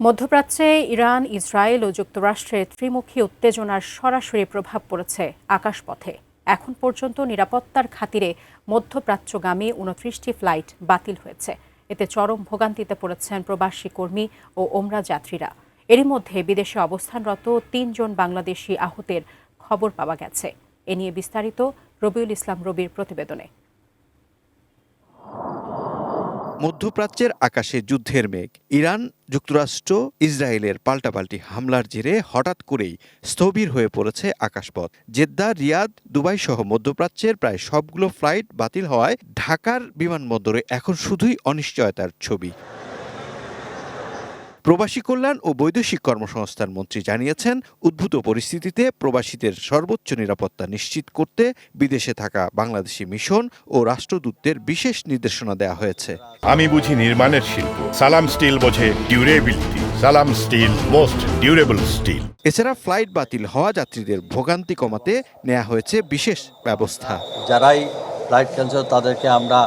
মধ্যপ্রাচ্যে Iran, Israel ও যুক্তরাষ্ট্রের ত্রিমুখী উত্তেজনার সরাসরি প্রভাব পড়েছে আকাশপথে। এখন পর্যন্ত নিরাপত্তার খাতিরে মধ্যপ্রাচ্যগামী ২৯টি ফ্লাইট বাতিল হয়েছে। এতে চরম ভোগান্তিতে পড়েছেন প্রবাসী কর্মী ও ওমরা যাত্রীরা। এরই মধ্যে বিদেশে অবস্থানরত ৩ জন বাংলাদেশি আহতের খবর পাওয়া গেছে। এ নিয়ে বিস্তারিত রবিউল ইসলাম রবির প্রতিবেদনে। মধ্যপ্রাচ্যের আকাশে যুদ্ধের মেঘ। ইরান, যুক্তরাষ্ট্র, ইসরায়েলের পাল্টাপাল্টি হামলার জেরে হঠাৎ করেই স্থবির হয়ে পড়েছে আকাশপথ। জেদ্দা, রিয়াদ, দুবাই সহ মধ্যপ্রাচ্যের প্রায় সবগুলো ফ্লাইট বাতিল হওয়ায় ঢাকার বিমানবন্দরে এখন শুধুই অনিশ্চয়তার ছবি। প্রবাসী কল্যাণ ও বৈদেশিক কর্মসংস্থান মন্ত্রী জানিয়েছেন, উদ্ভূত পরিস্থিতিতে প্রবাসীদের সর্বোচ্চ নিরাপত্তা নিশ্চিত করতে বিদেশে থাকা বাংলাদেশি মিশন ও রাষ্ট্রদূতদের বিশেষ নির্দেশনা দেওয়া হয়েছে। আমি বুঝি নির্মাণের শিল্প, সালাম স্টিল বোঝে ডিউরেবিলিটি। সালাম স্টিল, মোস্ট ডিউরেবল স্টিল। এছাড়া ফ্লাইট বাতিল হওয়া যাত্রীদের ভোগান্তি কমাতে নেওয়া হয়েছে বিশেষ ব্যবস্থা। যারাই ফ্লাইট ক্যান্সেল তাদেরকে আমরা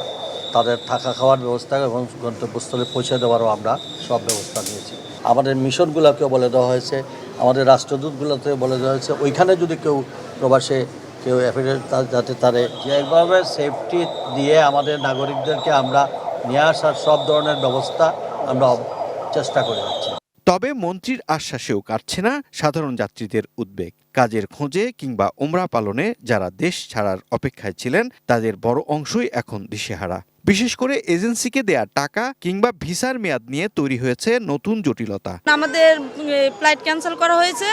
তাদের থাকা খাওয়ার ব্যবস্থা এবং গন্তব্যস্থলে পৌঁছে দেওয়ারও আমরা সব ব্যবস্থা নিয়েছি। আমাদের মিশনগুলোকেও বলে দেওয়া হয়েছে, আমাদের রাষ্ট্রদূতগুলোতেও বলে দেওয়া হয়েছে, ওইখানে যদি কেউ প্রবাসে কেউ অ্যাফিডেভিট যাতে তারে যেভাবে সেফটি দিয়ে আমাদের নাগরিকদেরকে আমরা নিয়ে আসার সব ধরনের ব্যবস্থা আমরা চেষ্টা করে যাচ্ছি। তবে মন্ত্রীর আশ্বাসেও কাটছে না সাধারণ যাত্রীদের উদ্বেগ। কাজের খোঁজে কিংবা ওমরা পালনে যারা দেশ ছাড়ার অপেক্ষায় ছিলেন, তাদের বড় অংশই এখন দিশেহারা। বিশেষ করে এজেন্সিকে দেয়া টাকা কিংবা ভিসার মেয়াদ নিয়ে তৈরি হয়েছে নতুন জটিলতা। আমাদের ফ্লাইট ক্যান্সেল করা হয়েছে,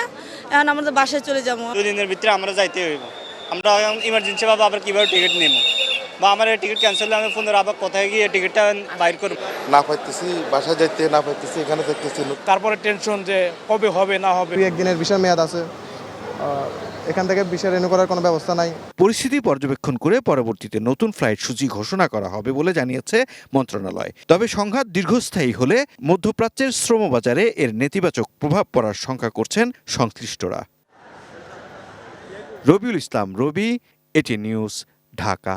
এখন আমাদের বাসায় চলে যাবো। 2 দিনের ভিতরে আমরা যাইতে হইব। আমরা ইমার্জেন্সি ভাবে আবার কিভাবে টিকিট নেব, বা আমার টিকিট ক্যান্সেল হলে আমি ফোনের আবার কোথায় গিয়ে টিকিটটা বাইর করব। না পাইতেছি, বাসা যাইতে না পাইতেছি, এখানে থাকতেছি। তারপরে টেনশন যে কবে হবে না হবে। 2-1 দিনের ভিসার মেয়াদ আছে, এখান থেকে ভিসা রিনিউ করার কোনো ব্যবস্থা নাই। পরিস্থিতি পর্যবেক্ষণ করে পরবর্তীতে নতুন ফ্লাইট সূচি ঘোষণা করা হবে বলে জানিয়েছে মন্ত্রণালয়। তবে সংঘাত দীর্ঘস্থায়ী হলে মধ্যপ্রাচ্যের শ্রমবাজারে এর নেতিবাচক প্রভাব পড়ার শঙ্কা করছেন সংশ্লিষ্টরা। রবিউল ইসলাম রবি, এটি নিউজ, ঢাকা।